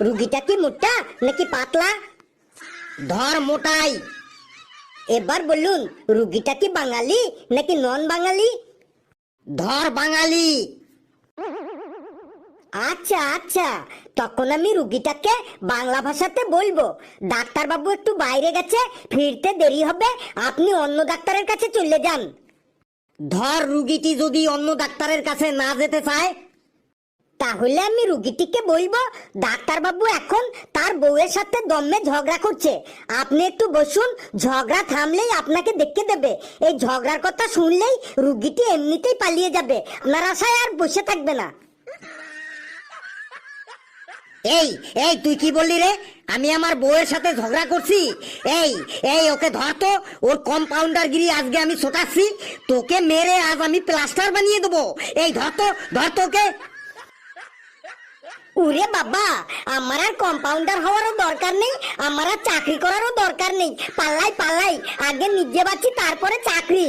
রুগীটা কি মোটা নাকি পাতলা? ধর মোটাই। এবার বলুন, রুগীটা কি বাঙালি নাকি নন বাঙালি? ধর বাঙালি। আচ্ছা আচ্ছা, তখন আমি রুগীটাকে বাংলা ভাষাতে বলবো, ডাক্তারবাবু একটু বাইরে গেছে, ফিরতে দেরি হবে, আপনি অন্য ডাক্তারের কাছে চলে যান। ধর রুগীটি যদি অন্য ডাক্তারের কাছে না যেতে চায়, তাহলে আমি রুগীটিকে বলবো, ডাক্তারবাবু এখন তার বউয়ের সাথে দমে ঝগড়া করছে, আপনি একটু বসুন, ঝগড়া থামলেই আপনাকে দেখতে দেবে। এই ঝগড়ার কথা শুনলেই রুগীটি এমনিতেই পালিয়ে যাবে, আপনার আশায় আর বসে থাকবে না। এই এই তুই কি বললি রে? আমি আমার বউয়ের সাথে ঝগড়া করছি? এই এই ওকে ধর তো, ওর কম্পাউন্ডারগিরি আজকে আমি ছোটাচ্ছি, তোকে মেরে আজ আমি প্লাস্টার বানিয়ে দেবো। এই ধর তো, ধর তো ওকে। ওরে বাবা, আমার আর কম্পাউন্ডার হওয়ারও দরকার নেই, আমার আর চাকরি করারও দরকার নেই, পাল্লাই পাল্লাই, আগে নিজে বাঁচি তারপরে চাকরি।